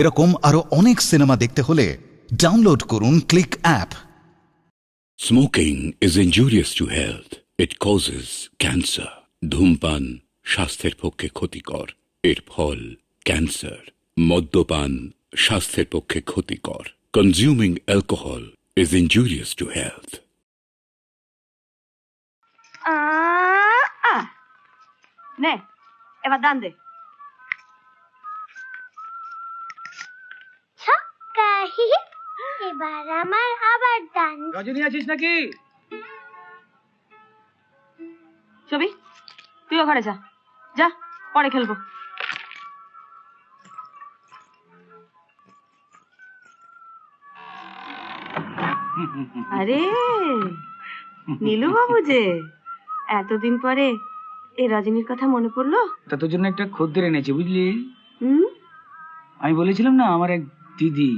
এরকম আরো অনেক সিনেমা দেখতে হলে ডাউনলোড করুন click app. Smoking is injurious to health. It causes cancer. ধূমপান স্বাস্থ্যের পক্ষে ক্ষতিকর। এর ফল ক্যান্সার। মদ্যপান স্বাস্থ্যের পক্ষে ক্ষতিকর। Consuming alcohol is injurious to health. নে এবার দান দে। ছক্কা, এবার আমার আবার দান। রজনী আছিস নাকি? ছবি তুইও ঘরে যা, যা পরে খেলবো। আরে নীলু বাবু যে, এতদিন পরে এই রজনীর কথা মনে পড়লো? তা তোর জন্য একটা খদ্দের এনেছি, বুঝলি? হুম, আমি বলেছিলাম না আমার এক দিদি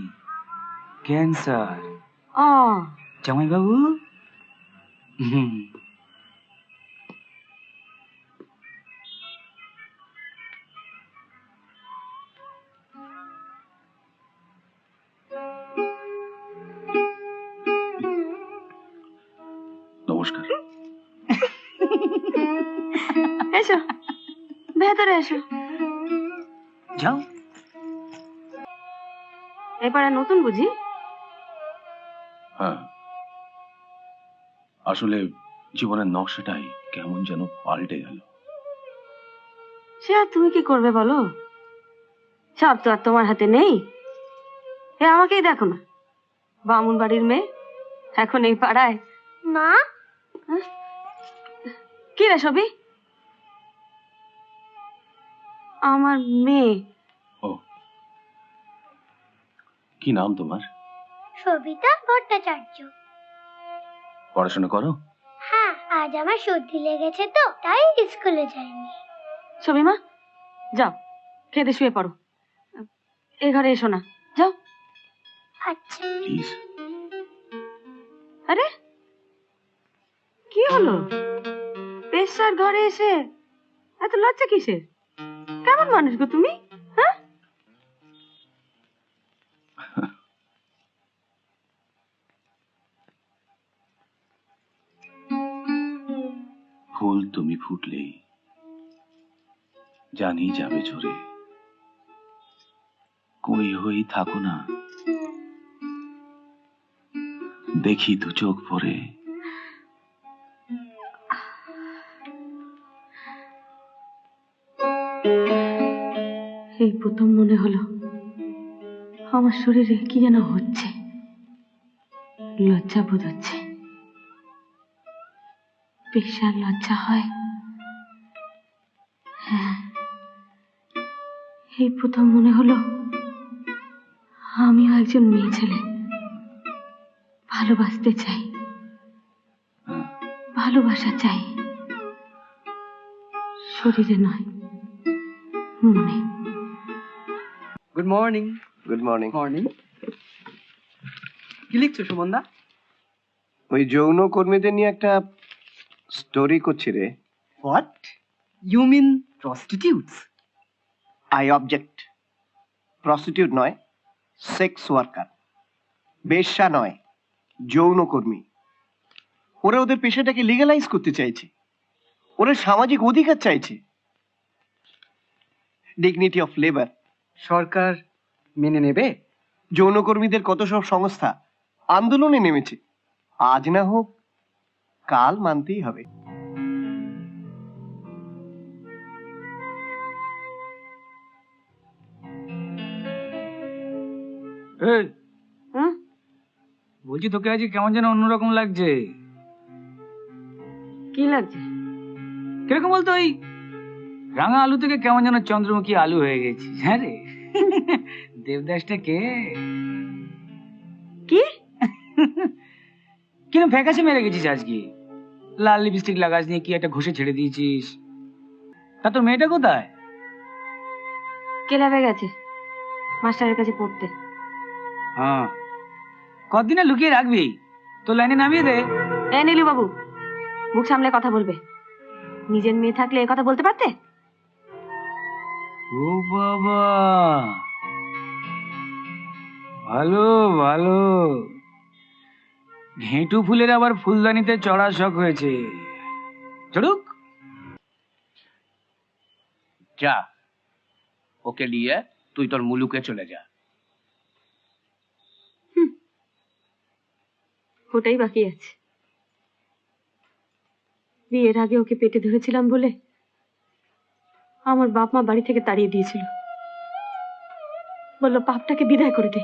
ক্যান্সার। ও জামাই বাবু, নমস্কার। এসো ভেতরে এসো। যাও। এবারে নতুন বুঝি? হ্যাঁ, আসলে জীবনের নকশাটাই কেমন যেন পাল্টে গেল। সে আর তুমি কি করবে বলো, সব তো আর তোমার হাতে নেই। এ আমাকেই দেখো না, বামুন বাড়ির মেয়ে, এখন এই পাড়ায়। মা, কি রে সবই? আমার মেয়ে। ও, কি নাম তোমার? সবিতা ভট্টাচার্য। পড়াশোনা করো? হ্যাঁ, আজ আমার সর্দি লেগেছে তো তাই স্কুলে যাইনি। ছবি মা, যাও খেতে শুয়ে পড়ো। এ ঘরে এসো না, যাও। আচ্ছা। প্লিজ। আরে কি হলো, পেশার ঘরে এসে এত লজ্জা কিসের? কেমন মানুষ গো তুমি? হ্যাঁ, ফুল তুমি ফুটলেই জানি যাবে ঝরে, কুঁড়ি হয়েই থাকো না, দেখি দু চোখ ভরে। এই প্রথম মনে হলো আমার শরীরে কি যেন হচ্ছে, লজ্জা বোধ হচ্ছে। পেশার লজ্জা হয়? হ্যাঁ, এই প্রথম মনে হলো আমিও একজন মেয়ে ছেলে, ভালোবাসতে চাই, ভালোবাসা চাই, শরীরে নয় মনে। Good morning. Good morning. Morning. কি লিখছো সুমনদা? ওই যৌন কর্মীদের নিয়ে একটা স্টোরি করছি রে। What you mean prostitutes? I object. Prostitute নয়, সেক্স ওয়ার্কার, বেশ্যা নয়, যৌন কর্মী। ওরা ওদের পেশাটাকে লিগ্যালাইজ করতে চাইছে, ওরা সামাজিক অধিকার চাইছে, ডিগনিটি অফ লেবার। সরকার মেনে নেবে? যৌনকর্মীদের কত সব সংস্থা আন্দোলনে নেমেছে, আজ না হোক কাল মানতেই হবে। এই, হুম, বলছি তোকে আজ কেমন যেন অন্যরকম লাগছে। কি লাগছে? কিরকম বলতো, ওই রাঙা আলু থেকে কেমন যেন চন্দ্রমুখী আলু হয়ে গেছিস। হ্যাঁ রে, দেবদাসটা কে? কি কিরম ফ্যাকাশে মেরে গেছিস আজকে, লাল লিপস্টিক লাগাস নিয়ে কি একটা ঘষে ছেড়ে দিয়েছিস। তা তোর মেয়েটা কোথায়? ক্লাবে গেছে মাস্টারের কাছে পড়তে। হ্যাঁ, কতদিনে লুকিয়ে রাখবি? তোর লাইনে নামিয়ে দে। এ নীলু বাবু, মুখ সামলে কথা বলবে। নিজের মেয়ে থাকলে এ কথা বলতে পারতে? ও বাবা, ভালো ভালো। ঘেঁটু ফুলের আবার ফুলদানিতে চড়া শখ হয়েছে। চড়ুক। যা, ওকে নিয়ে তুই তোর মুলুকে চলে যা। ওটাই বাকি আছে। বিয়ের আগে ওকে পেটে ধরেছিলাম বলে আমার বাপ মা বাড়ি থেকে তাড়িয়ে দিয়েছিল, বললো পাপটাকে বিদায় করে দে।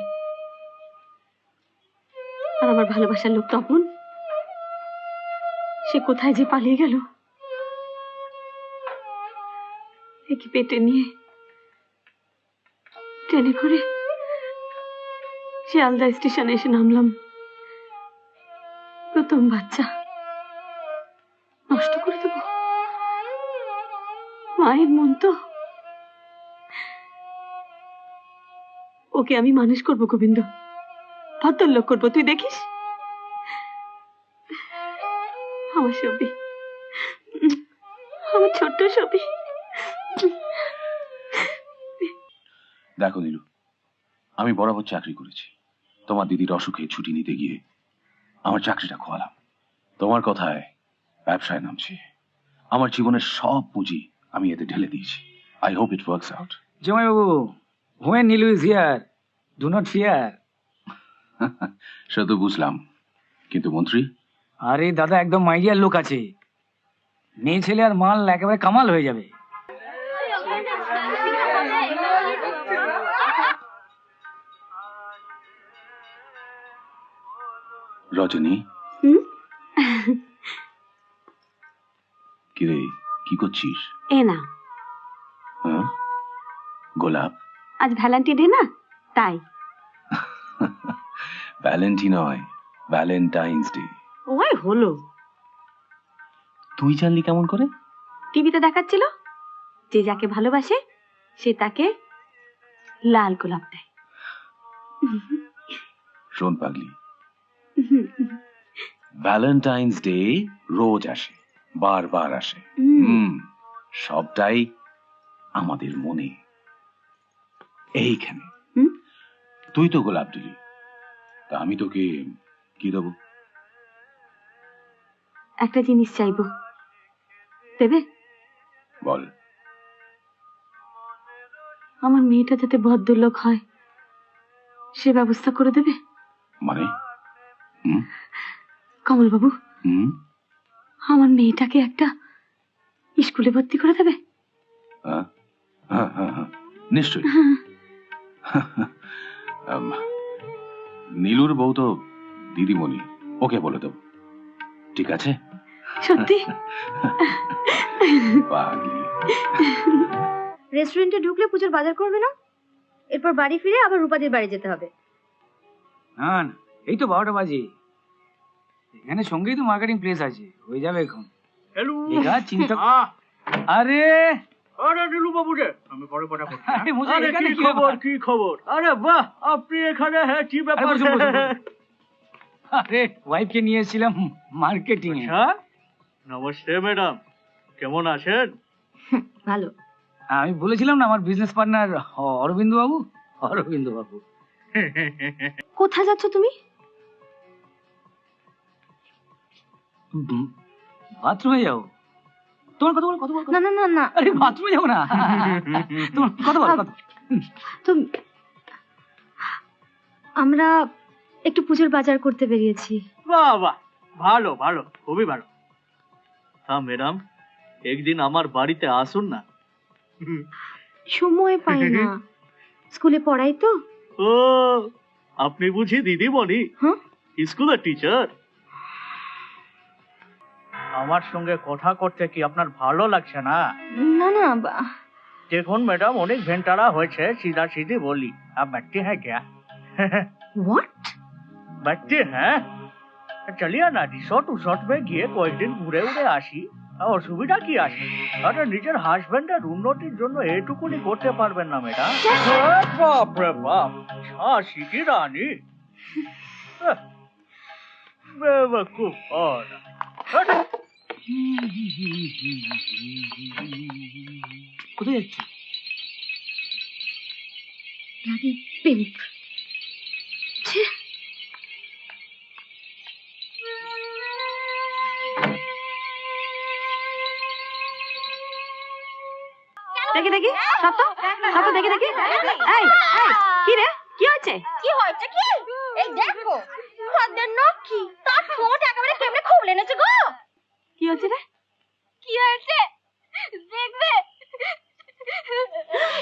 আর আমার ভালোবাসার লোক তখন সে কোথায় যে পালিয়ে গেল। একে পেটে নিয়ে ট্রেনে করে শিয়ালদা স্টেশনে এসে নামলাম। প্রথম বাচ্চা নষ্ট করে দেবো? মায়ের মন তো। ওকে আমি মানুষ করবো গোবিন্দ, ভদ্রলোক করবো, তুই দেখিস। আমার ছবি, আমার ছোট্ট ছবি। দেখো নীলু, আমি বরাবর চাকরি করেছি। তোমার দিদির অসুখে ছুটি নিতে গিয়ে আমার চাকরিটা খোয়ালাম। তোমার কথায় ব্যবসায় নামছি। আমার জীবনের সব পুঁজি আমি এতে ঢেলে দিয়েছি। I hope it works out. জামাইবাবু, when Nilu is here, do not fear. সে তো বুঝলাম, কিন্তু মন্ত্রী? আরে দাদা, একদম মাইডিয়ার লোক আছে। মেয়ে ছেলে আর মাল একেবারে কামাল হয়ে যাবে। রজনী, হুম? কিরে, কি করছিস? এ না, হ্যাঁ, গোলাপ? আজ ভ্যালেন্টাইন ডে না, তাই। ভ্যালেন্টি নয়, ভ্যালেন্টাইন্স ডে। ওই হলো, তুই জানলি কেমন করে? টিভিতে দেখাচ্ছিল যে যাকে ভালোবাসে সে তাকে লাল গোলাপ দেয়। শোন পাগলি, ভ্যালেন্টাইন্স ডে রোজ আসে, বারবার আসে। সবটাই আমাদের মনে, এইখানে। তুই তো গোলাপ দিলি, তা আমি তোকে কি দেবো? একটা জিনিস চাইবো, দেবে? বল। আমার মেয়েটা যাতে ভদ্রলোক হয় সে ব্যবস্থা করে দেবে। মানে? কমল বাবু, হুম, আমার মেয়েটাকে একটা স্কুলে ভর্তি করে দেবে। হ্যাঁ, হ্যাঁ, হ্যাঁ, হ্যাঁ, নিশ্চয়ই। নীলুর বউ তো দিদিমণি, ওকে বলে দেবো। ঠিক আছে? সত্যি? পাগলি। রেস্টুরেন্টে ঢুকলে পুজোর বাজার করবে না? এরপর বাড়ি ফিরে আবার রূপাদের বাড়ি যেতে হবে। না না, এই তো 12টা বাজে। এখানে সঙ্গেই তো মার্কেটিং প্লেস আছে, হয়ে যাবে এখন। হ্যালো, চিন্তা। আরে আরে নীলু বাবু রে, আমি পরে কথা বলছি। আরে মুঝে আরে এখানে কি কি খবর, ব্যাপার? কি খবর? আরে বাহ, আপনি এখানে? হ্যাঁ, কি ব্যাপার? আরে বসুন, বসুন, বসুন। আরে ওয়াইফকে নিয়ে এসেছিলাম মার্কেটিং এ। আচ্ছা, নমস্তে ম্যাডাম, কেমন আছেন? ভালো। আমি বলেছিলাম না আমার বিজনেস পার্টনার অরবিন্দ বাবু। অরবিন্দ বাবু, কোথায় যাচ্ছ তুমি? বাথরুমে যাও। তোমার কথা বল, কথা বল। না না না না, আরে বাথরুমে যাও না। তোমার কথা বল, কথা। তো আমরা একটু পুজোর বাজার করতে বেরিয়েছি। বাহ বাহ, ভালো ভালো, খুবই ভালো। হ্যাঁ ম্যাডাম, একদিন আমার বাড়িতে আসুন না। সময় পাই না, স্কুলে পড়াই তো। ও, আপনি বুঝি দিদিমণি? হ্যাঁ, স্কুলের টিচার। আমার সঙ্গে কথা করতে কি আপনার ভালো লাগছে না? না না, দেখুন ম্যাডাম, অনেক ভেন্টারা হয়েছে, সিধা সিধি বলি। आप बैठते हैं क्या? হোয়াট? बैठते हैं? চলিয়ে না রিসর্ট উসর্ট মে গিয়ে কয়েকদিন ঘুরে উড়ে আসি। অসুবিধা কি আছে? আরে নিজের হাজবেন্ডের উন্নতির জন্য এটুকুনি করতে পারবেন না ম্যাডাম? বাপ রে বাপ, ঝাঁসি কি রানী! বেবকুফ। কোথায় যাচ্ছ? ব্লাডি পিম্প। কত দেখে দেখি এই কি রে কি হয়েছে? কি হয়েছে কি? এই দেখো খদ্দের নক্ষী তার ঠোঁট একেবারে কেমনে খুলে এনেছে গো। কি হয়েছে রে? কি হয়েছে দেখবে?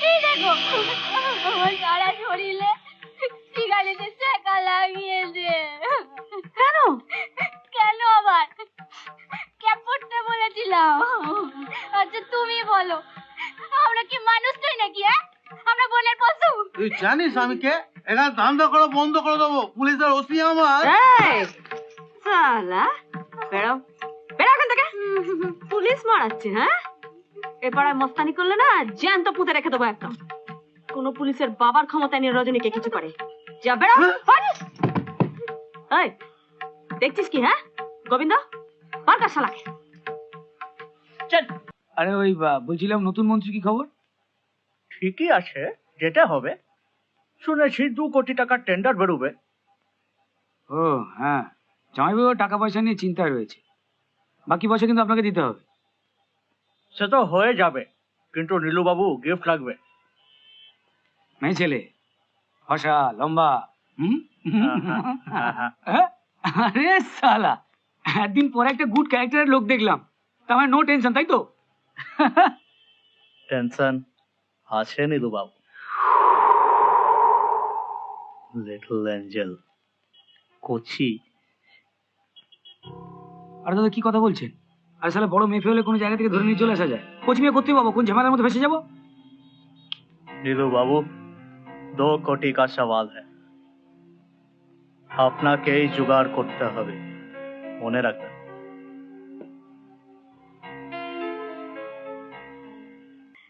এই দেখো আমার সারা শরীরে সিগারেটে শেখা লাগিয়েছে। কেন? কেন আবার ক্যাপ পরতে বলেছিলাম। আচ্ছা তুমি বলো আমরা কি মানুষ নই নাকি? আমরা বনের পশু? তুই জানিস আমি কে? এখানে ধান্দা করা বন্ধ করে দেবো, পুলিশের ওসি আমার। এই শালা বেড়াও বেড়া এখান থেকে। পুলিশ মারাচ্ছে হ্যাঁ? এ পাড়ায় মস্তানি করলে না জ্যান্ত পুঁতে রেখে দেবো একদম। কোন পুলিশের বাবার ক্ষমতা নিয়ে রজনীকে কিছু করে যা বেড়া। এই দেখছিস কি হ্যাঁ গোবিন্দ? পারকার শালাকে। আরে ওই বলছিলাম নতুন মন্ত্রী কি খবর? ঠিকই আছে, যেটা হবে। শুনেছি 2 কোটি টাকার টেন্ডার বেরোবে। ও হ্যাঁ, জামাইবাবু টাকা পয়সা নিয়ে চিন্তায় রয়েছে। বাকি পয়সা কিন্তু আপনাকে দিতে হবে। সে তো হয়ে যাবে, কিন্তু নীলুবাবু গিফট লাগবে। মেয়ে ছেলে, ফসা, লম্বা। আরে সালা, একদিন পরে একটা গুড ক্যারেক্টারের লোক দেখলাম, তার মানে নো টেনশন, তাই তো? টেনশন আছে নীলুবাবু। Little Angel Kochi. আরে দাদা কি কথা বলছেন? আর সালা বড় মেয়ে হলে কোনো জায়গা থেকে ধরে নিয়ে চলে আসা যায়। কোচ মেয়ে করতে পাবো, কোন ঝামেলার মধ্যে ফেসে যাবো? নীলুবাবু 2 কোটি का सवाल है, আপনাকেই জোগাড় করতে হবে, মনে রাখবেন।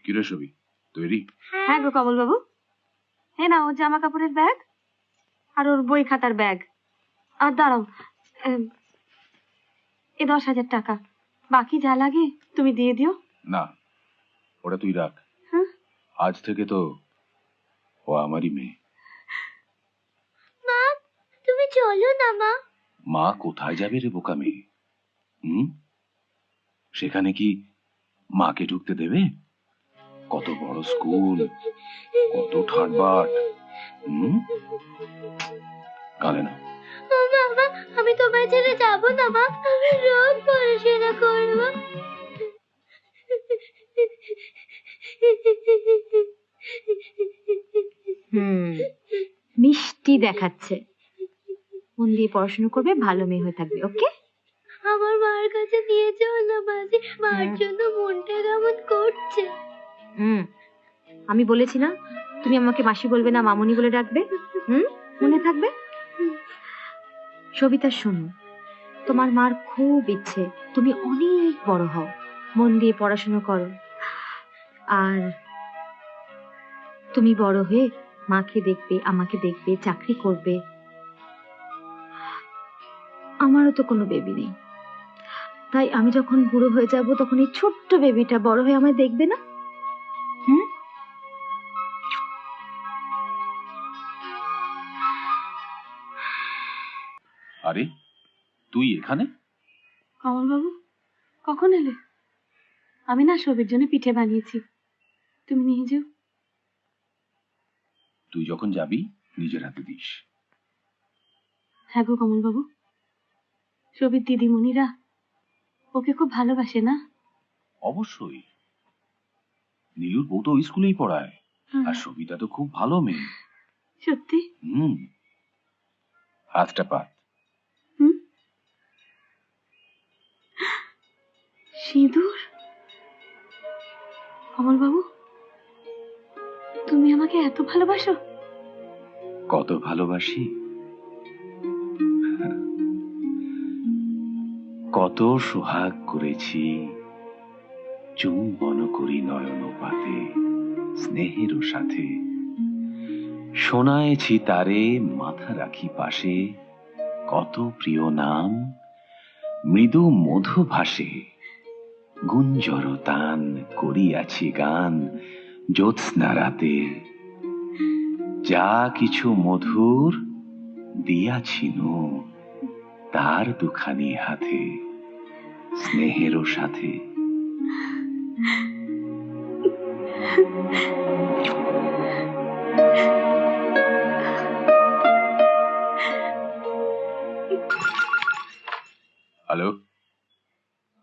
কিরে সবি, তৈরি? হ্যাঁ গো কমল বাবু, হ্যাঁ না ও জামা কাপড়ের ব্যাগ আর ওর বই খাতার ব্যাগ। আর দাঁড়াও, এ 10,000 টাকা, বাকি যা লাগে তুমি দিয়ে দিও। না, ওটা তুই রাখ। হ্যাঁ? আজ থেকে তো ও আমারই মেয়ে। মা তুমি চলো না মা। মা কোথায় যাবে রে বোকা মেয়ে? সেখানে কি মাকে ঢুকতে দেবে? কত বড় স্কুল, কত ঠাটবাট। কালে না। ও বাবা আমি তোমায় ছেড়ে যাবো না মা, আমি রোজ পড়াশোনা করবো। মিষ্টি দেখাচ্ছে। মন দিয়ে পড়াশোনা করবে, ভালো মেয়ে হয়ে থাকবে। ওকে? আমার মার কাছে নিয়ে যাও না মাঝে, মার জন্য মনটা কেমন করছে। আমি বলেছি না তুমি আমাকে মাসি বলবে না, মামুনি বলে ডাকবে। মনে থাকবে? সবিতা শোনো, তোমার মার খুব ইচ্ছে তুমি অনেক বড় হও, মন দিয়ে পড়াশোনা করো, আর তুমি বড় হয়ে মাকে দেখবে, আমাকে দেখবে, চাকরি করবে। আমারও তো কোনো বেবি নেই, তাই আমি যখন বুড়ো হয়ে যাব তখন এই ছোট্ট বেবিটা বড় হয়ে আমায় দেখবে না? আরে তুই এখানে? কমল বাবু কখন এলে? আমি না সবির জন্য পিঠে বানিয়েছি, তুমি নিয়ে যাও। তুই যখন যাবি নিজের হাতে দিস। হ্যাঁ গো কমল বাবু, সবির দিদিমণিরা ওকে খুব ভালোবাসে না? অবশ্যই, নীলুর বউ তো স্কুলেই পড়ায়, আর সবিতা তো খুব ভালো মেয়ে। সত্যি? হাতটা পাত। সিঁদুর? কমল বাবু তুমি আমাকে এত ভালোবাসো? কত ভালোবাসি, কত সোহাগ করেছি, চুম্বন করি নয়ন পাতে স্নেহের সাথে, শোনায়েছি তারে মাথা রাখি পাশে, কত প্রিয় নাম মৃদু মধু ভাসে, গুঞ্জর তান করিয়াছি গান জ্যোৎস্না রাতে, যা কিছু মধুর দিয়াছিনু তার দুখানি হাতে স্নেহেরও সাথে।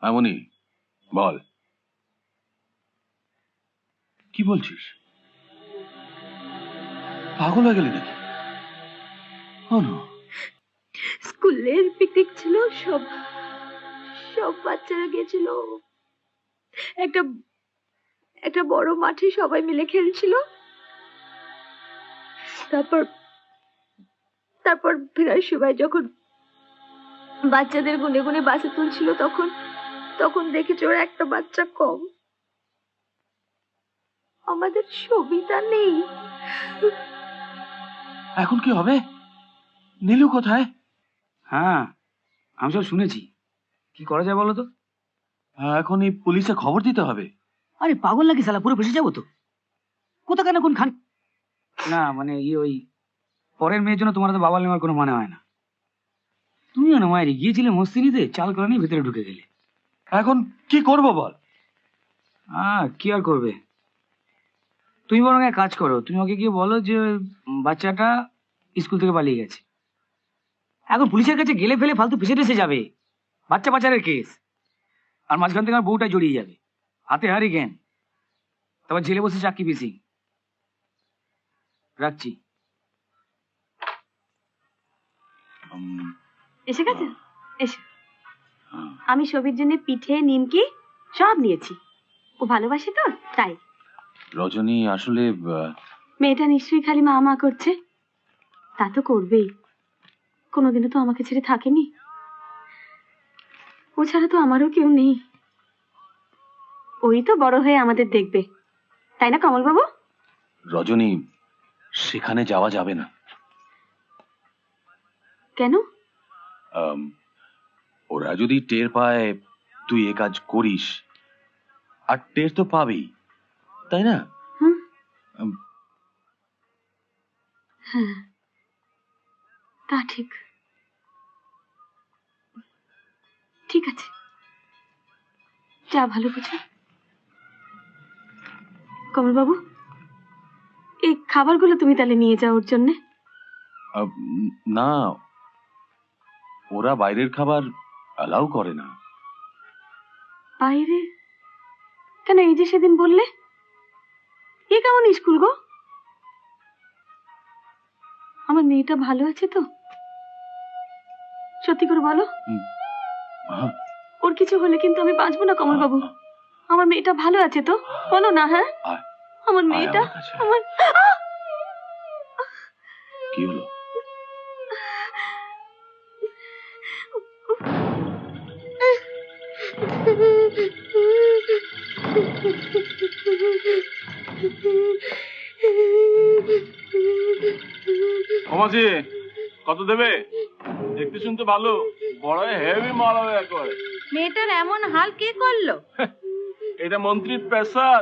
এমনই বল, কি বলছিস? পাগল হয়ে গেলি নাকি? স্কুলের পিকনিক ছিল, সব সব বাচ্চারা গেছিল। একটা একটা বড় মাঠে সবাই মিলে খেলছিল। তারপর তারপর ফেরার সময় যখন বাচ্চাদের গুনে গুনে বাসে তুলছিল, তখন তখন দেখেছি ওরা একটা বাচ্চা কম। আমাদের সবিতা নেই। এখন কি হবে? নীলু কোথায়? হ্যাঁ, আমি সব শুনেছি। কি করা যায় বলো তো? এখনই পুলিশে খবর দিতে হবে। আরে পাগল নাকি শালা, পুরো ফেসে যাবো তো। কোথা কেন কোন খান না, মানে ওই পরের মেয়ের জন্য তোমার তো বাবা নেওয়ার কোনো মানে হয় না। তুমিও না মায়ের গিয়েছিলে মস্তিনিতে, চাল করে নিয়ে ভেতরে ঢুকে গেলে। এখন কি করবো বল? কি আর করবে, তুমি বরং এক কাজ করো, তুমি ওকে গিয়ে বলো যে বাচ্চাটা স্কুল থেকে পালিয়ে গেছে। এখন পুলিশের কাছে গেলে ফেলে ফালতু ফেসে টেসে যাবে, বাচ্চা পাচারের কেস। আর মাঝখান থেকে আমার বউটা জড়িয়ে যাবে, হাতে হারি জ্ঞান। তারপর জেলে বসে চাকরি পিসি। রাখছি। এসে গেছে? এসে আমি সবির জন্য পিঠে নিমকি সব নিয়েছি। ও ভালোবাসে তো, তাই। রজনী আসলে মেয়েটা নিশ্চয়ই খালি মা মা করছে। তা তো করবেই, কোনোদিনও তো আমাকে ছেড়ে থাকেনি। ও ছাড়া তো আমারও কেউ নেই। ওই তো বড় হয়ে আমাদের দেখবে, তাই না কমল বাবু? রজনী, সেখানে যাওয়া যাবে না। কেন? ওরা যদি টের পায় তুই এ কাজ করিস, আর টের তো পাবেই, তাই না? হ্যাঁ, তা ঠিক। ঠিক আছে, যা ভালো বুঝো। কমল বাবু, এই খাবারগুলো তুমি তাহলে নিয়ে যাও ওর জন্যে। না, ওরা বাইরের খাবার অ্যালাউ করে না। বাইরে কেন? এই যে সেদিন বললে, এ কেমন স্কুল গো? আমার মেয়েটা ভালো আছে তো? সত্যি করে বলো। ওর কিছু হলে কিন্তু আমি বাঁচবো না কমল বাবু। আমার মেয়েটা ভালো আছে তো? বলো না। হ্যাঁ, আমার মেয়েটা, আমার কি হলো? মাঝি কত দেবে? দেখতে শুনতে ভালো, বড় হেভি মাল হবে একবার। মেয়েটার এমন হাল কে করলো? এটা মন্ত্রীর প্রেসার,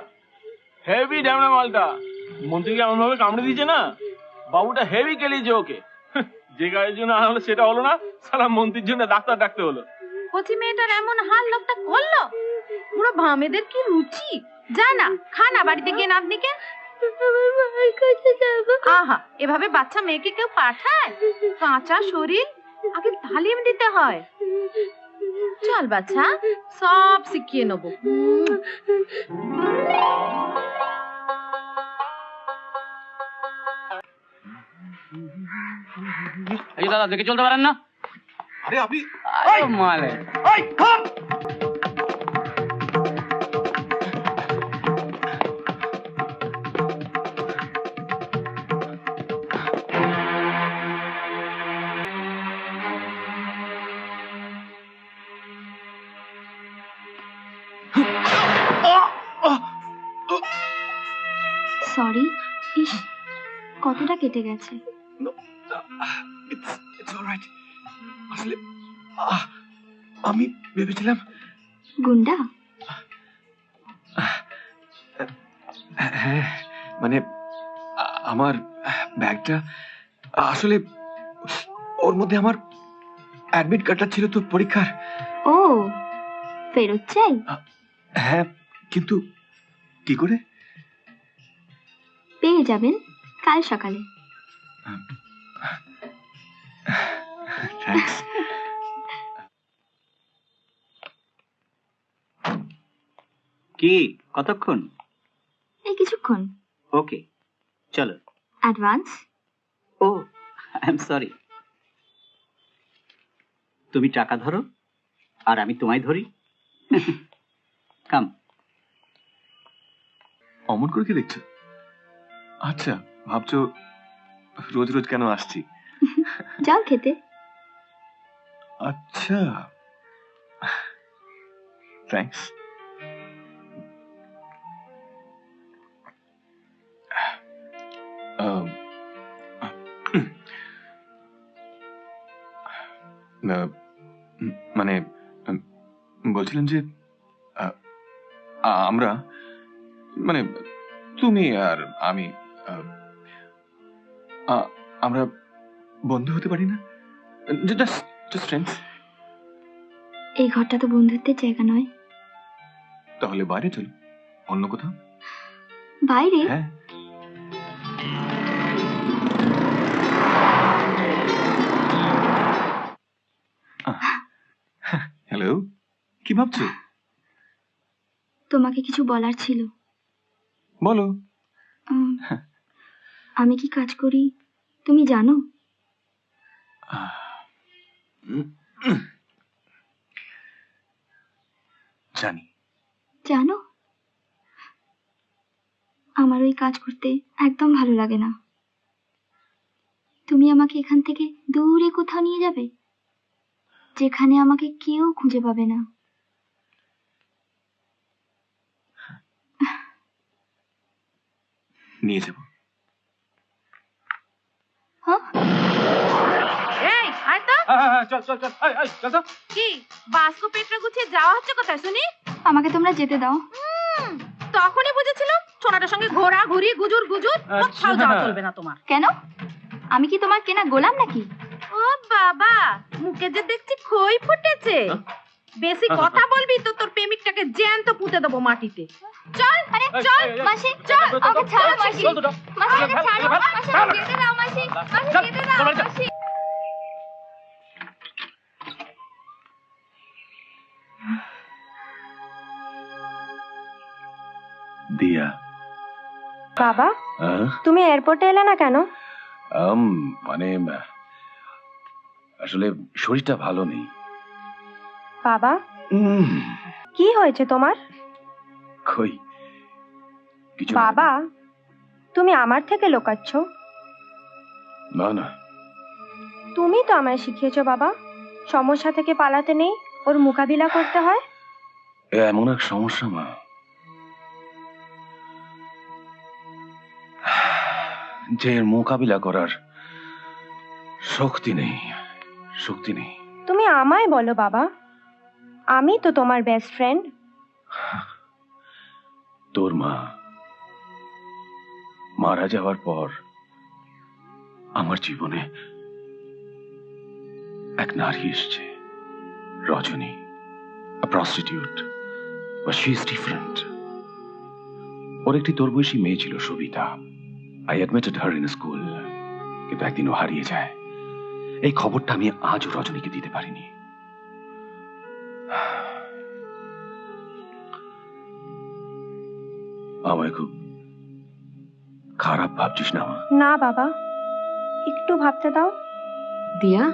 হেভি ড্যামনা মালটা। মন্ত্রীকে এমন ভাবে কামড়ে দিয়েছে না, বাবুটা হেভি কেলিয়েছে ওকে। যে কাজের জন্য আনা হলো সেটা হলো না, সারা মন্ত্রীর জন্য ডাক্তার ডাকতে হলো। কচি মেয়েটার এমন হাল লোকটা করলো? পুরো ভামেদের কি রুচি! জানা খানা বাড়িতে গিয়ে নাতনিকে। আহা, এভাবে বাচ্চা মেয়েকে কেউ পাঠায়? কাঁচা শরীর, আগে তালিম দিতে হয়। চল বাচ্চা, সব শিখিয়ে নেবো। এই দাদা, দেখে চলতে পারেন না? আরে আপনি মালে সরি। ইস, কতটা কেটে গেছে। আসলে আমি ভেবেছিলাম গুন্ডা। হ্যাঁ, মানে আমার ব্যাগটা আসলে ওর মধ্যে আমার অ্যাডমিট কার্ডটা ছিল তো পরীক্ষার। ও, ফেরত চাই? হ্যাঁ, কিন্তু কি করে? পেয়ে যাবেন কাল সকালে। থ্যাঙ্কস। কি কতক্ষণ? এই কিছুক্ষণ। ওকে চলো। অ্যাডভান্স? ও আই এম সরি। তুমি টাকা ধরো আর আমি তোমায় ধরি। কাম। অমন করে কি দেখছো? আচ্ছা, ভাবছো রোজ রোজ কেন আসছি? যাও খেতে। আচ্ছা, থ্যাঙ্কস। মানে বলছিলাম যে আমরা মানে তুমি আর আমি আমরা বন্ধু হতে পারি না? Just friends. এই ঘরটা তো বন্ধুত্বের জায়গা নয়। তাহলে বাইরে চলো, অন্য কোথাও। বাইরে? হ্যাঁ। হ্যালো, কি ভাবছো? তোমাকে কিছু বলার ছিল। বলো। আমি কি কাজ করি তুমি জানো? জানি। জানো, আমার ওই কাজ করতে একদম ভালো লাগে না। তুমি আমাকে এখান থেকে দূরে কোথাও নিয়ে যাবে, যেখানে আমাকে কেউ খুঁজে পাবে না। নিয়ে যাবো। এই আয় তো। চল চল চল, চল তো। কি বাস্কো পেটরা গুছিয়ে যাওয়া হচ্ছে কোথায় শুনি? আমাকে তোমরা যেতে দাও। তখনই বুঝেছিলাম ছোনাটার সঙ্গে ঘোরা ঘুরি গুজুর গুজুর কোথাও যাওয়া চলবে না তোমার। কেন? আমি কি তোমার কেনা গোলাম নাকি? ও বাবা, মুখে যে দেখছি খই ফুটেছে। বেশি কথা বলবি তো তোর প্রেমিকটাকে জ্যান্ত পুঁতে দেবো মাটিতে। চল আরে চল মাসি, চল আমাকে ছাড়ো মাসি। মাসি আমাকে ছাড়ো, মাসি আমাকে যেতে দাও মাসি। মাসি যেতে দাও মাসি। দিয়া। বাবা, তুমি এয়ারপোর্টে এলে না কেন? মানে আসলে শরীরটা ভালো নেই। বাবা, কি হয়েছে তোমার? কই কিছু বাবা, তুমি আমার থেকে লুকাচ্ছ। না না, তুমি তো আমায় শিখিয়েছো বাবা, সমস্যা থেকে পালাতে নেই, ওর মোকাবিলা করতে হয়। এমন এক সমস্যা মা, যে এর মোকাবিলা করার শক্তি নেই। শক্তি নেই। তুমি আমায় বলো বাবা, আমি তো তোমার বেস্ট ফ্রেন্ড। তোর মা মারা যাওয়ার পর আমার জীবনে এক নারী এসছে, রজনী, a prostitute, but she is different. ওর একটি তোর বয়সী মেয়ে ছিল, Sabita. I admitted her in school, কিন্তু একদিন ও হারিয়ে যায়। এই খবরটা আমি আজও রজনীকে দিতে পারিনি। আমায় খুব খারাপ ভাবছিস না মা? না বাবা, একটু ভাবতে দাও। Dia,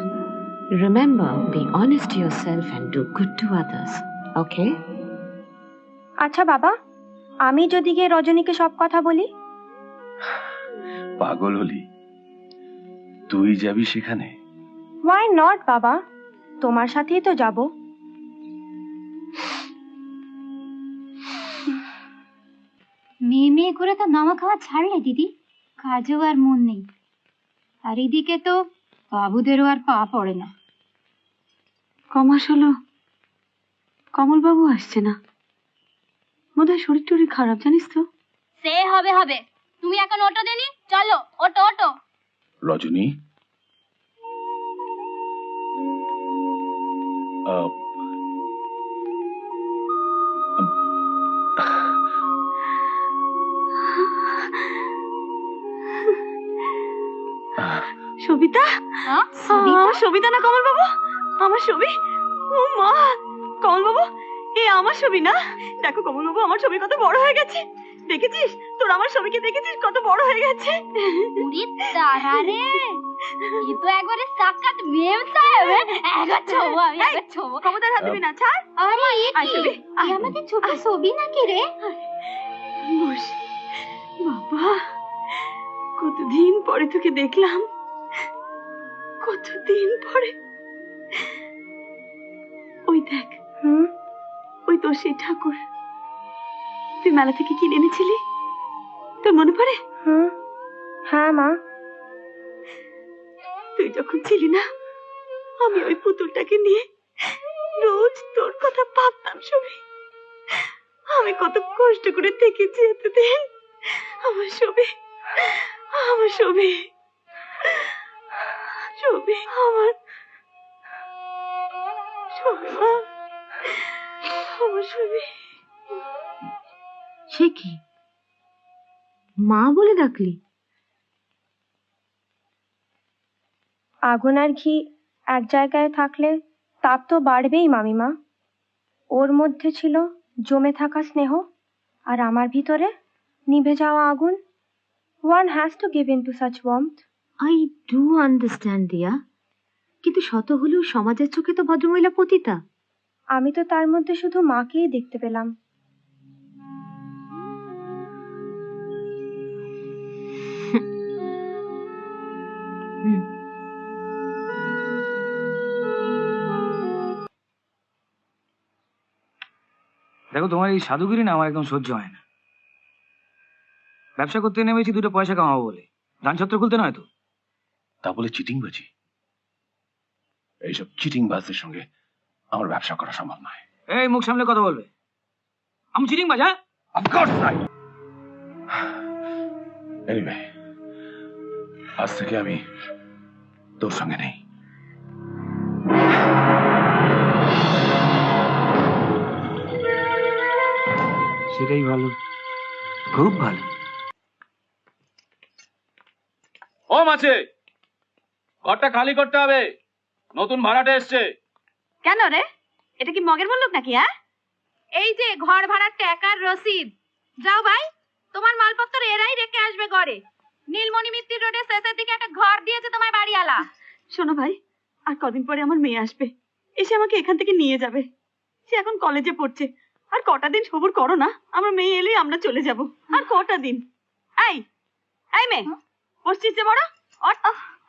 remember, be honest to yourself and do good to others, okay? আচ্ছা বাবা, আমি যদি গিয়ে রজনীকে সব কথা বলি? পাগল হলি? তুই যাবি সেখানে? Why not বাবা, তোমার সাথেই তো যাব। মেয়ে মেয়ে করে তো নামা খাওয়া ছাড়লে দিদি, কাজও আর মন নেই। আর এদিকে তো বাবুদেরও আর পা পড়ে না। কমাস হলো কমলবাবু আসছে না, বোধহয় শরীর টরীর খারাপ, জানিস তো। সে হবে হবে, তুমি এখন অটো দেনি, চলো অটো অটো। রজনী, সবিতা, সবিতা না কমলবাবু, আমার ছবি। ও মা, কমলবাবু এ আমার ছবি না? দেখো কমলবাবু, আমার ছবি কত বড় হয়ে গেছে। দেখেছিস তোর আমার ছবিকে, দেখেছিস কত বড় হয়ে গেছে? উড়ি তারা রে, এই তো একবারে সাকাত মেম সাহেব। একবার ছবো, আমি একবার ছবো। ক্ষমতার হাত দিবি না, ছাড়। আরে এ আয় কি? ছবি, এই আমাদের ছোট ছবি নাকি রে? বস। বাবা, কতদিন পরে তোকে দেখলাম, কতদিন পরে। ওই দেখ, ওই তোর সেই ঠাকুর তুই মেলা থেকে কিনে এনেছিলি, তোর মনে পড়ে? হ্যাঁ মা। তুই যখন ছিলি না, আমি ওই পুতুলটাকে নিয়ে রোজ তোর কথা ভাবতাম ছবি। আমি কত কষ্ট করে দেখেছি এতদিন। আমার ছবি, আমার ছবি, ছবি, আমার ছবি, মা, আমার ছবি। সে কি মা বলে ডাকলি? আগুন আর ঘি এক জায়গায় থাকলে তাপ তো বাড়বেই মামিমা। ওর মধ্যে ছিল জমে থাকা স্নেহ, আর আমার ভিতরে নিভে যাওয়া আগুন। One has to give in to such warmth. I do understand দিয়া, কিন্তু শত হলেও সমাজের চোখে তো ভদ্রমহিলা পতিতা। আমি তো তার মধ্যে শুধু মাকেই দেখতে পেলাম। দেখো, তোমার এই সাধুগিরি না আমার একদম সহ্য হয় না। ব্যবসা করতে নেমেছি দুটো পয়সা কামাবো বলে, দানছত্র খুলতে নয় তো। তা বলে চিটিংবাজি? এইসব চিটিংবাজদের সঙ্গে আমার ব্যবসা করা সম্ভব নয়। এই মুখ সামলে কথা বলবে। আমি চিটিং বাজা? অফকোর্স নাই। এনিওয়ে, আজ থেকে আমি তোর সঙ্গে নেই। সেটাই ভালো, খুব ভালো। ও মাছে, ঘরটা খালি করতে হবে, নতুন ভাড়াটে এসছে। কেন রে, এটা কি মগের বললুক নাকি? হ্যাঁ, এই যে ঘর ভাড়ার টাকার রসিদ। যাও ভাই, তোমার মালপত্র এরাই রেখে আসবে ঘরে। নীলমণি মিত্তি রোডে শেষের দিকে একটা ঘর দিয়েছে তোমার বাড়িওয়ালা। শোনো ভাই, আর কদিন পরে আমার মেয়ে আসবে, এসে আমাকে এখান থেকে নিয়ে যাবে। সে এখন কলেজে পড়ছে, আর কটা দিন সবুর করো না, আমার মেয়ে এলেই আমরা চলে যাব। আর কটা দিন। এই এই মেয়ে, বসছিস যে বড়, অট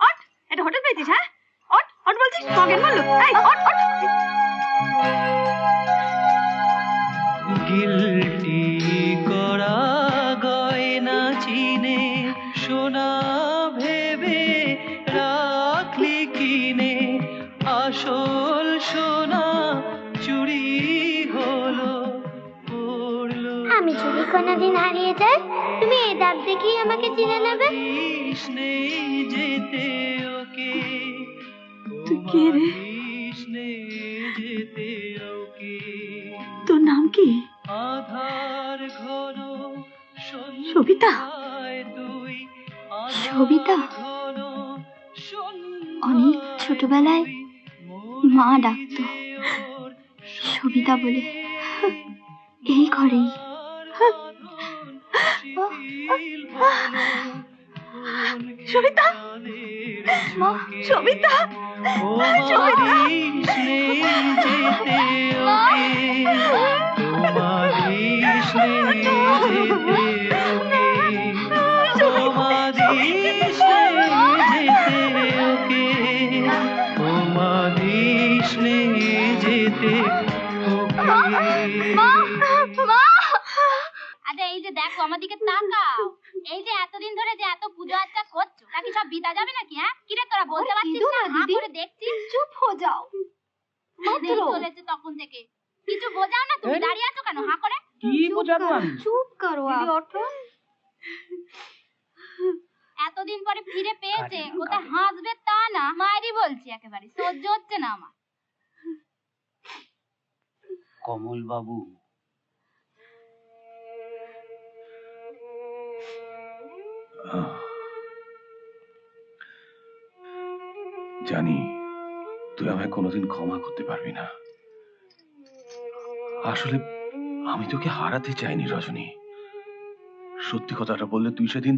অট, এটা হোটেল পেয়েছিস? হ্যাঁ, অট অট বলছিস, মগের বললুক। এই অট অট। গিল্টি করা গয়না চিনে সোনা ভেবে রাখলি কিনে, আসল সোনা চুরি হলো পড়লো। আমি যদি কোনোদিন হারিয়ে যাই, তুমি এই দাগ দেখেই আমাকে চিনে নেবে। নেই যেতে ওকে, তুই কে রে? যেতে ওকে। তোর নাম কি? আধার ঘন সবিতা। সবিতা? অনেক ছোটবেলায় মা ডাকতো সবিতা বলে, এই ঘরেই। সবিতা, মা, সবিতা, সবিতা। আচ্ছা এই যে দেখো, আমার দিকে তাকাও। এই যে এতদিন ধরে যে এত পুজো আচ্ছা করছো, তা কি সব বিতা যাবে নাকি? হ্যাঁ, কিরে তোরা বলতে পারছিস না? হাঁ করে দেখছিস। চুপ হয়ে যাও। এই চলেছে তখন থেকে, কিছু বোঝাও না? তুমি দাঁড়িয়ে আছো কেন হাঁ করে? কি বোঝাবো আমি? চুপ করো অটো। এতদিন পরে ফিরে পেয়েছে, কোথায় হাসবে তা না, মায়েরই বলছি, একেবারে সহ্য হচ্ছে না আমার। কমল বাবু, জানি তুই আমায় কোনোদিন ক্ষমা করতে পারবি না। আসলে আমি তোকে হারাতে চাইনি রজনী। সত্যি কথাটা বললে তুই সেদিন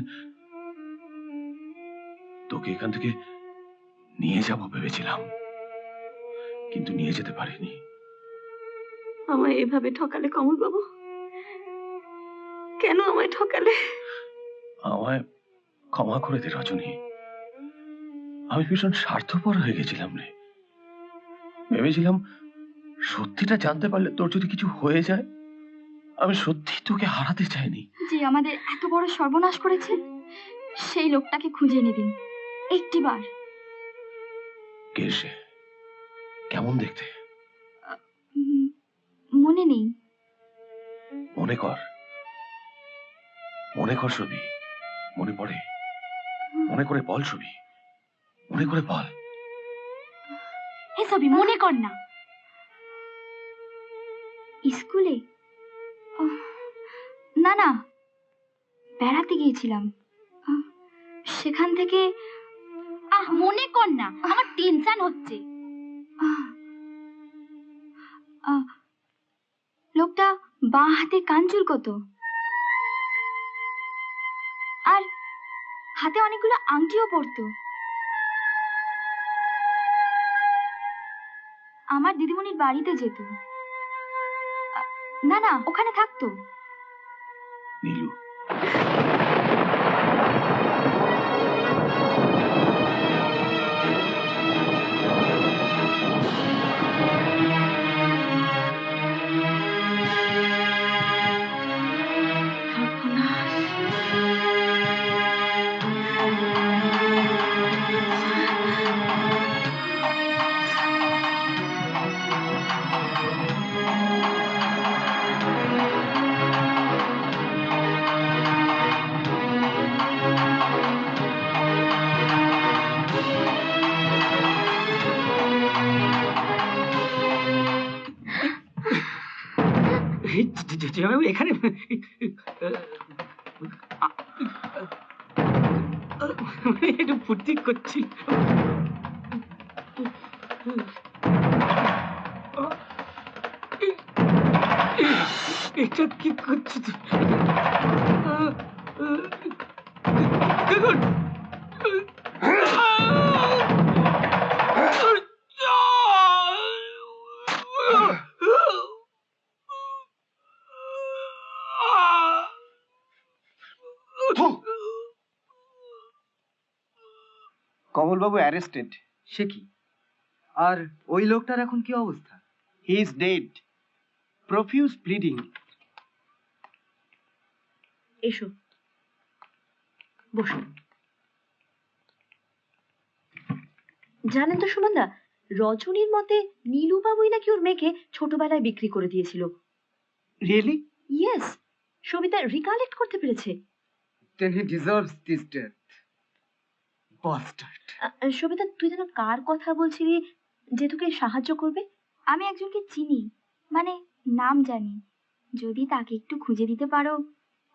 তোকে এখান থেকে নিয়ে যাব ভেবেছিলাম, কিন্তু নিয়ে যেতে পারিনি। আমায় এভাবে ঠকালে কমল বাবু, কেন আমায় ঠকালে? আমায় ক্ষমা করে দে রজনী, আমি ভীষণ স্বার্থপর হয়ে গেছিলাম রে। ভেবেছিলাম সত্যিটা জানতে পারলে তোর যদি কিছু হয়ে যায়, আমি সত্যি তোকে হারাতে চাইনি। যে আমাদের এত বড় সর্বনাশ করেছে সেই লোকটাকে খুঁজে এনে দিন একটিবার। কে সে? কেমন দেখতে? মনে নেই। মনে কর, মনে কর ছবি, মনে পড়ে? মনে করে বল ছবি, মনে করে বল। হে ছবি, মনে কর না। স্কুলে? না না, বেড়াতে গিয়েছিলাম, সেখান থেকে। মনে কর না, আমার টেনশন হচ্ছে। লোকটা বাঁ হাতে কাঞ্চুর কত, আর হাতে অনেকগুলো আংটিও পরতো। আমার দিদিমণির বাড়িতে যেত। না না, ওখানে থাকতো। নীলু, এখানে একটু ফুর্তি করছি। এটা কি করছি? কমলবাবু অ্যারেস্টেড। সে কি? আর ওই লোকটার এখন কি অবস্থা? He is dead, profuse bleeding. এসো বসো। জানেন তো সুমনদা, রজনীর মতে নীলুবাবুই নাকি ওর মেয়েকে ছোটবেলায় বিক্রি করে দিয়েছিল। রিয়েলি? ইয়েস, সবিতা রিকালেক্ট করতে পেরেছে। Then he deserves this death. Bastard. Sabita, তুই যেন কার কথা বলছিলি যে তোকে সাহায্য করবে? আমি একজনকে চিনি, মানে নাম জানি। যদি তাকে একটু খুঁজে দিতে পারো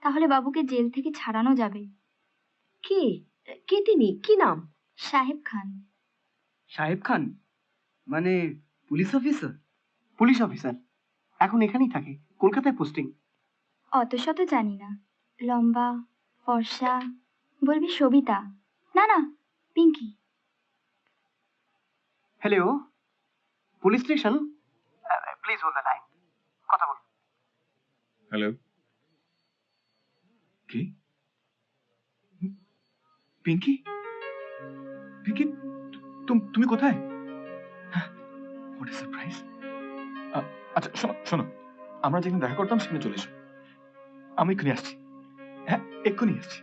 তাহলে বাবুকে জেল থেকে ছাড়ানো যাবে। কে কে তিনি? কি নাম? সাহেব খান। সাহেব খান মানে পুলিশ অফিসার? পুলিশ অফিসার, এখন এখানেই থাকে, কলকাতায় পোস্টিং। অত শত জানি না। লম্বা, ফর্সা, বলবি সবিতা। না না, Pinky. Hello, police station, please hold the line, কথা বল। হ্যালো, কি? পিঙ্কি? পিঙ্কি, তুমি কোথায়? What a surprise. আচ্ছা শোনো শোনো, আমরা যেখানে দেখা করতাম সেখানে চলে এসো। আমি এক্ষুনি আসছি। হ্যাঁ, এক্ষুনি আসছি।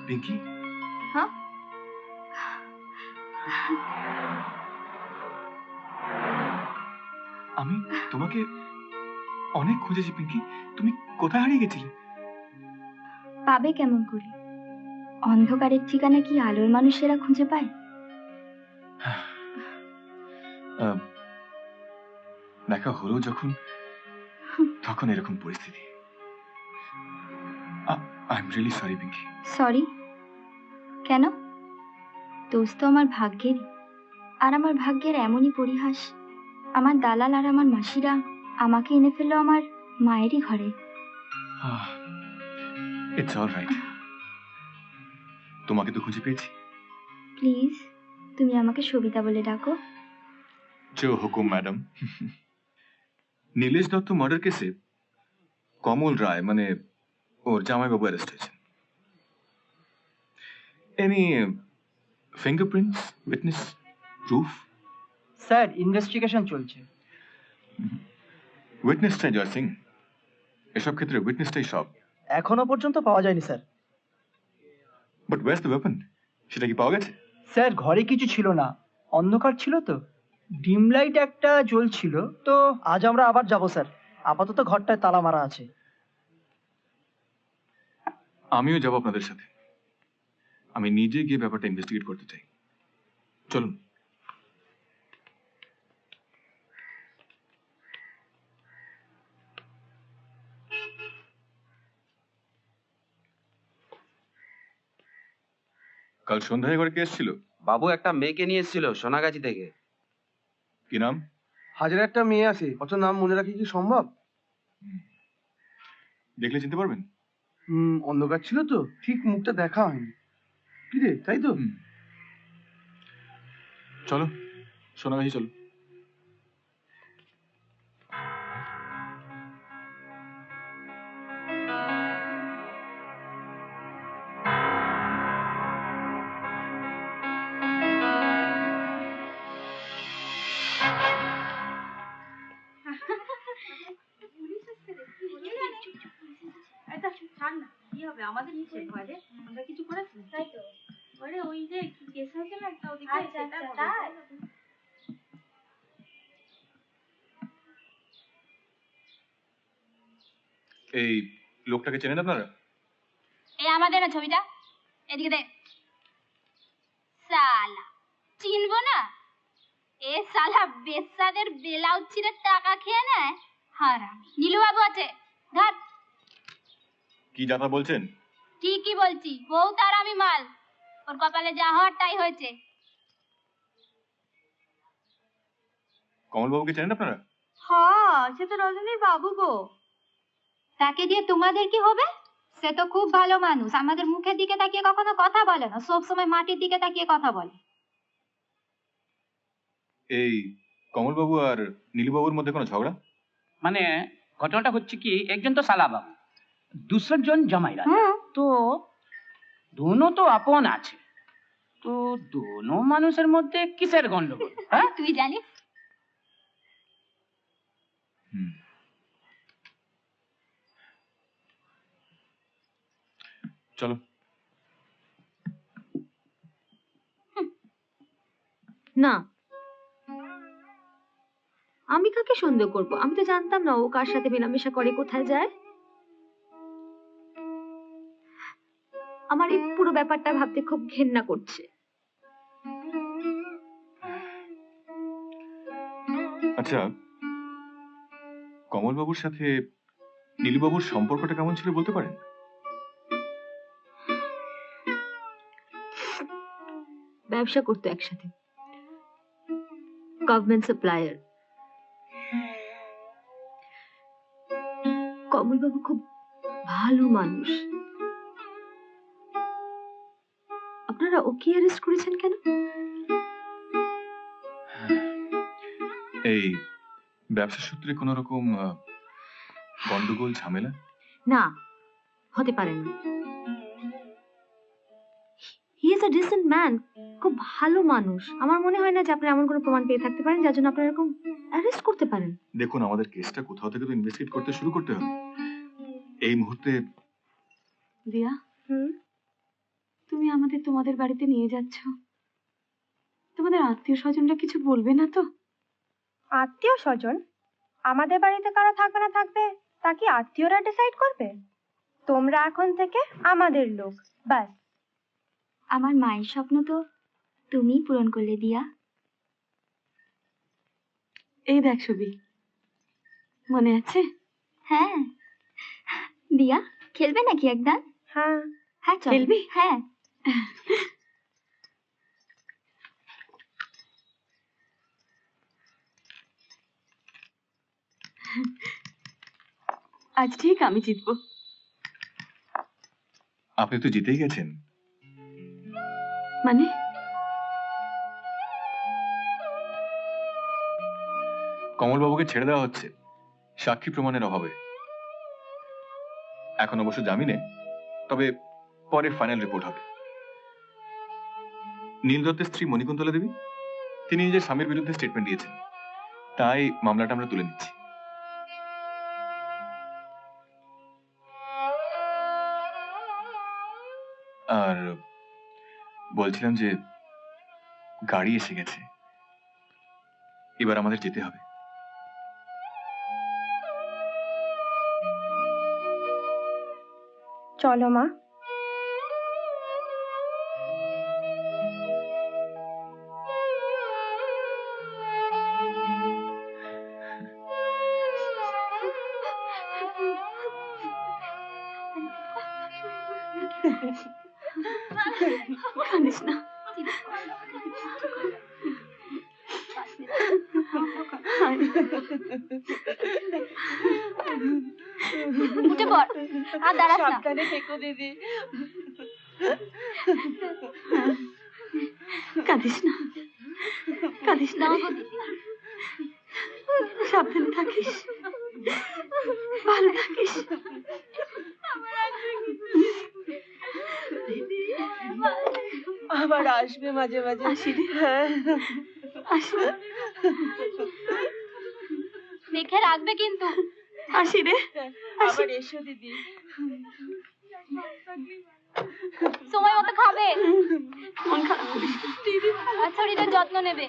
পিঙ্কি? হ্যাঁ? আমি তোমাকে অনেক খুঁজেছি পিঙ্কি, তুমি কোথায় হারিয়ে গেছিলে? পাবে কেমন করে? অন্ধকারের ঠিকানা কি আলোর মানুষেরা খুঁজে পায়? দেখা হলো যখন, তখন এরকম পরিস্থিতি। I am really sorry Pinky. Sorry? কেন? দোষ তো আমার ভাগ্যের, আর আমার ভাগ্যের এমনই পরিহাস, আমার দালাল আর আমার মাসিরা আমাকে এনে ফেললো আমার মায়েরই ঘরে। It's all right. তোমাকে তো খুঁজে পেয়েছি। প্লিজ তুমি আমাকে সবিতা বলে ডাকো। जो हुकुम मैडम। নীলেশ দত্ত মার্ডার কেসে কমল রায় মানে ওর জামাইবাবু অ্যারেস্ট হয়েছে। Any fingerprints, witness, proof? Sir investigation চলছে। উইটনেসটাই জয় সিং, এসব ক্ষেত্রে উইটনেসটাই সব। এখনো পর্যন্ত পাওয়া যায়নি sir. But wires the weapon? সেটা কি পাওয়া গেছে? স্যার ঘরে কিছু ছিল না, অন্ধকার ছিল তো, ডিম লাইট একটা জ্বলছিল। তো আজ আমরা আবার যাব স্যার, আপাতত ঘরটায় তালা মারা আছে। আমিও যাব আপনাদের সাথে। আমি নিজে গিয়ে ব্যাপারটা ইনভেস্টিগেট করতে চাই। চলুন। কাল সন্ধ্যায় ঘরে কে এসেছিল? বাবু একটা মেয়েকে নিয়ে এসেছিল সোনাগাছি থেকে। কি নাম? হাজার একটা মেয়ে আছে, অত নাম মনে রাখি কি সম্ভব? দেখলে চিনতে পারবেন? অন্ধকার ছিল তো, ঠিক মুখটা দেখা হয়নি। কি রে, তাই তো? চলো সোনাগাছি চলো। কি হবে আমাদের নিচে ঘরে আমরা কিছু করেছি তাই তো ঘরে ওই যে কেস হয়েছে না একটা ওদিকে সেটা তাই এই লোকটাকে চেনেন আপনারা? এই আমাদের না ছবিটা, এদিকে দে। সালা চিনবো না? এ সালা বেশ্যাদের ব্লাউজ ছিঁড়ে টাকা খেয়ে নেয় হারামি। নীলু বাবু আছে, ধর। কি যাতা বলছেন? ঠিকই বলছি, বউ তার আমি মাল, ওর কপালে যা হওয়ার তাই হয়েছে। কমলবাবুকে চেনেন আপনারা? হ্যাঁ সে তো রজনীর বাবু গো। তাকে দিয়ে তোমাদের কি হবে? সে তো খুব ভালো মানুষ, আমাদের মুখের দিকে তাকিয়ে কখনো কথা বলে না, সব সময় মাটির দিকে তাকিয়ে কথা বলে। এই কমলবাবু আর নীলুবাবুর মধ্যে কোনো ঝগড়া? মানে ঘটনাটা হচ্ছে কি, একজন তো সালা বাবু, दूसरा जन जमाई राजा। तो दोनों तो अपन আছে, তো दोनों মানুষের মধ্যে কিসের গন্ডগোল? হ্যাঁ তুই জানিস? চলো। না আমি কাকে সন্দেহ করব? আমি তো জানতাম না ও কার সাথে মেলামেশা করে, কোথায় যায়। আমার এই পুরো ব্যাপারটা ভাবতে খুব ঘেন্না করছে। আচ্ছা কমলবাবুর সাথে নীলুবাবুর সম্পর্কটা কেমন ছিল বলতে পারেন? ব্যবসা করতো একসাথে, গভর্নমেন্ট সাপ্লায়ার। কমলবাবু খুব ভালো মানুষ। আপনারা ওকে অ্যারেস্ট করেছেন কেন? এই ব্যবসা সূত্রে কোন রকম গন্ডগোল ঝামেলা? না, হতে পারে না। He is a decent man, খুব ভালো মানুষ। আমার মনে হয় না যে আপনারা এমন কোনো প্রমাণ পেয়ে থাকতে পারেন যার জন্য আপনারা এরকম অ্যারেস্ট করতে পারেন। দেখুন আমাদের কেসটা কোথাও থেকে তো ইনভেস্টিগেট করতে শুরু করতে হবে। এই মুহূর্তে রিয়া, তুমি আমাদের তোমাদের বাড়িতে নিয়ে যাচ্ছ, তোমাদের আত্মীয় স্বজনরা কিছু বলবে না তো? আত্মীয় স্বজন? আমাদের বাড়িতে কারা থাকবে না থাকবে তা কি আত্মীয়রা ডিসাইড করবে? তোমরা এখন থেকে আমাদের লোক, বাস। আমার মায়ের স্বপ্ন তো তুমিই পূরণ করলে দিয়া। এই দেখ ছবি, মনে আছে? হ্যাঁ দিয়া, খেলবে নাকি একদম? হ্যাঁ হ্যাঁ খেলবি? হ্যাঁ। আজ ঠিক আমি জিতবো। আপনি তো জিতেই গেছেন। মানে কমলবাবুকে ছেড়ে দেওয়া হচ্ছে সাক্ষী প্রমাণের অভাবে। এখন অবশ্য জামিনে, তবে পরে ফাইনাল রিপোর্ট হবে। নীল দত্তের স্ত্রী মণিকুন্তলা দেবী তিনি নিজের স্বামীর বিরুদ্ধে স্টেটমেন্ট দিয়েছেন, তাই মামলাটা আমরা তুলে নিচ্ছি। আর বলছিলাম যে গাড়ি এসে গেছে, এবার আমাদের যেতে হবে। চলো মা। কাঁদিস না। উঠে পড়, আর দাঁড়াস না। সাবধানে থেকো দিদি। কাঁদিস না, কাঁদিস না রে। সাবধানে থাকিস, ভালো থাকিস। আবার আসবে মাঝে মাঝে। আসি রে, আসি। দেখে রাখবে কিন্তু। আসি রে, আবার এসো দিদি। সময় মতো খাবে, মন খারাপ করিস দিদি, আর শরীরের যত্ন নেবে।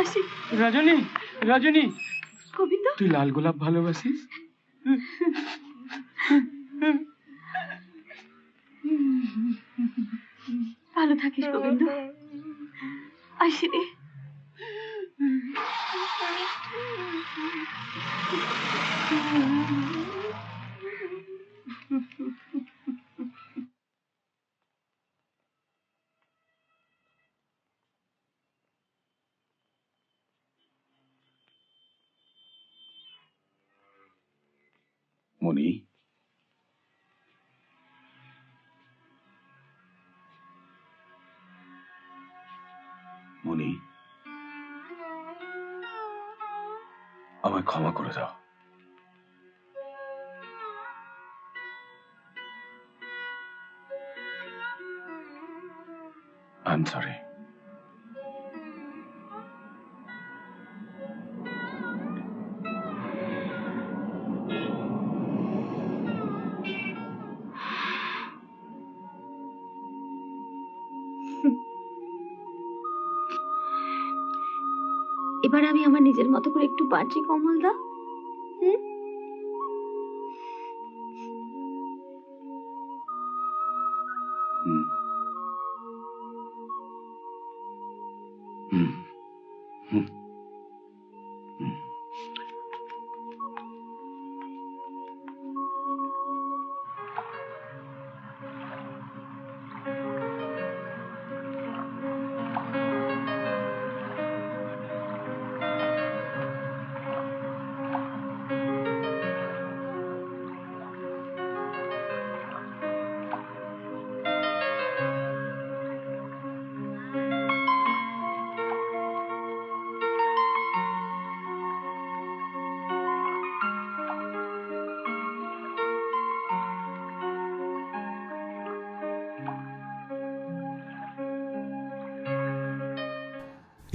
আসি। রজনী, রজনী, গোবিন্দ, তুই লাল গোলাপ ভালোবাসিস? ভালো থাকিস গোবিন্দ। আসি রে। মনি, মনি, আমায় ক্ষমা করে দাও। I am sorry. এবার আমি আমার নিজের মতো করে একটু বাঁচি কমলদা।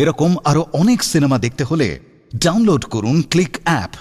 এরকম আরো অনেক সিনেমা দেখতে হলে ডাউনলোড করুন ক্লিক অ্যাপ।